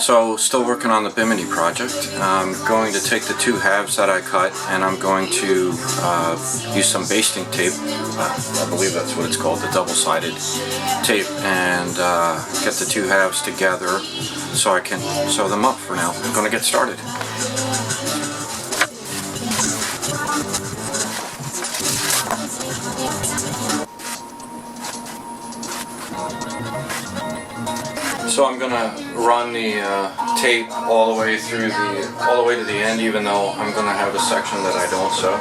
So, still working on the bimini project. I'm going to take the two halves that I cut and I'm going to use some basting tape, I believe that's what it's called, the double-sided tape, and get the two halves together so I can sew them up for now. I'm going to get started. So I'm gonna run the tape all the way to the end, even though I'm gonna have a section that I don't sew.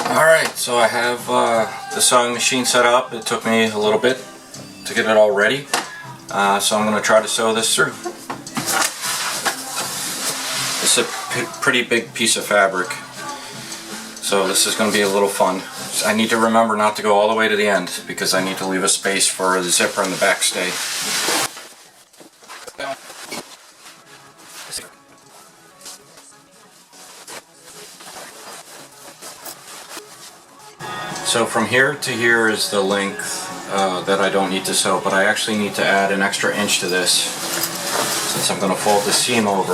Alright, so I have the sewing machine set up. It took me a little bit to get it all ready, so I'm going to try to sew this through. It's a pretty big piece of fabric, so this is going to be a little fun. I need to remember not to go all the way to the end because I need to leave a space for the zipper and the backstay. So from here to here is the length that I don't need to sew, but I actually need to add an extra inch to this since I'm going to fold the seam over.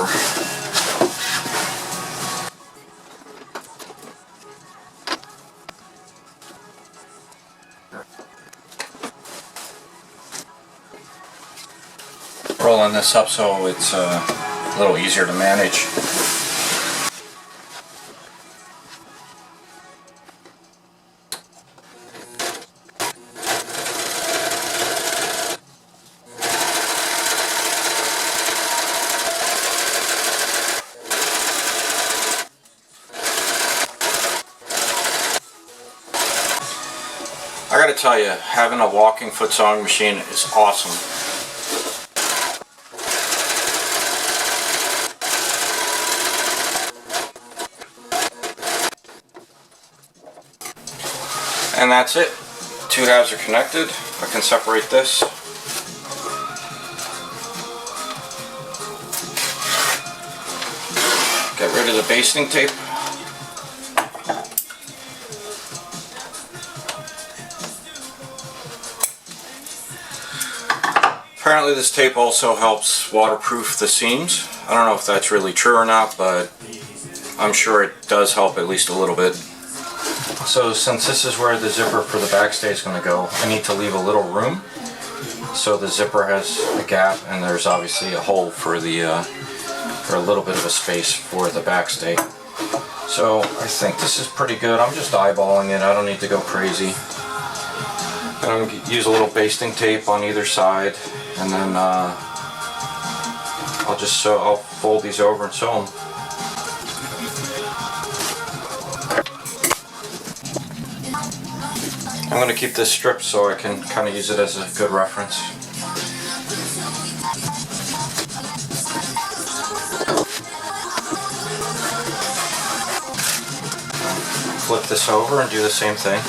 Rolling this up so it's a little easier to manage. I gotta tell you, having a walking foot sewing machine is awesome. And that's it. Two halves are connected. I can separate this. Get rid of the basting tape. Apparently this tape also helps waterproof the seams. I don't know if that's really true or not, but I'm sure it does help at least a little bit. So since this is where the zipper for the backstay is going to go, I need to leave a little room. So the zipper has a gap and there's obviously a hole for a little bit of a space for the backstay. So I think this is pretty good. I'm just eyeballing it. I don't need to go crazy. I'm going to use a little basting tape on either side, and then I'll fold these over and sew them. I'm going to keep this stripped so I can kind of use it as a good reference. Flip this over and do the same thing.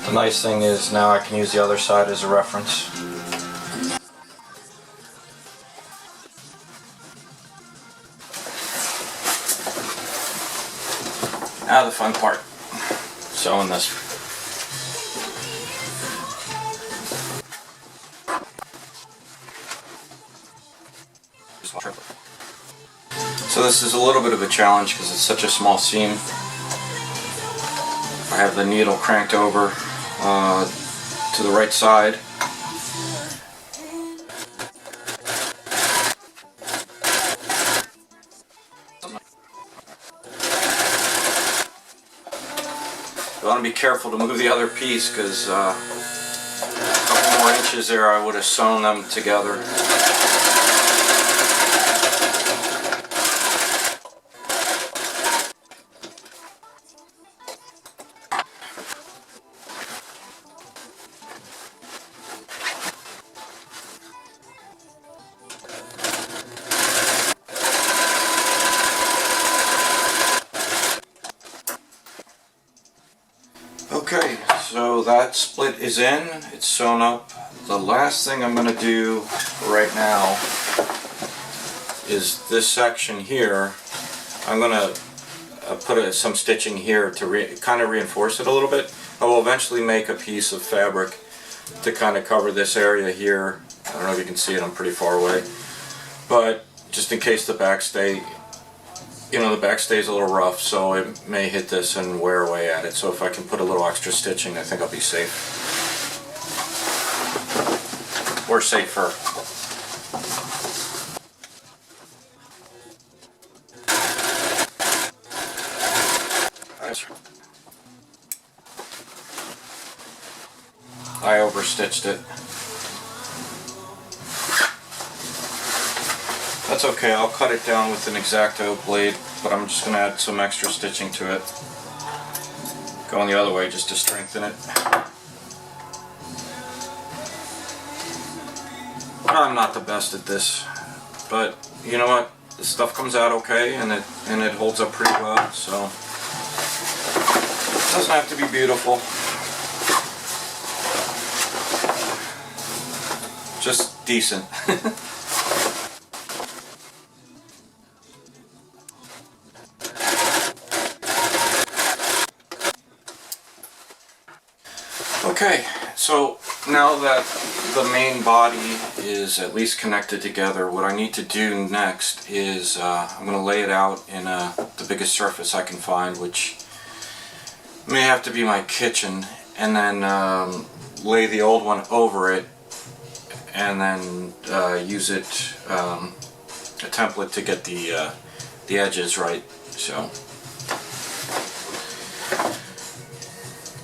The nice thing is now I can use the other side as a reference. Now the fun part, sewing this. So this is a little bit of a challenge because it's such a small seam. I have the needle cranked over to the right side. You want to be careful to move the other piece because a couple more inches there I would have sewn them together. Okay, so that split is in, it's sewn up. The last thing I'm going to do right now is this section here. I'm going to put some stitching here to kind of reinforce it a little bit. I will eventually make a piece of fabric to kind of cover this area here. I don't know if you can see it, I'm pretty far away. But just in case the backstay, you know, the backstay is a little rough, so it may hit this and wear away at it. So if I can put a little extra stitching, I think I'll be safe. Or safer. I overstitched it. That's okay, I'll cut it down with an X-Acto blade, but I'm just going to add some extra stitching to it. Going the other way just to strengthen it. I'm not the best at this, but you know what? This stuff comes out okay, and it holds up pretty well, so it doesn't have to be beautiful. Just decent. Okay, so now that the main body is at least connected together, what I need to do next is I'm going to lay it out in the biggest surface I can find, which may have to be my kitchen, and then lay the old one over it, and then use it a template to get the edges right. So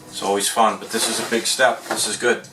it's always fun, but this is a big step. This is good.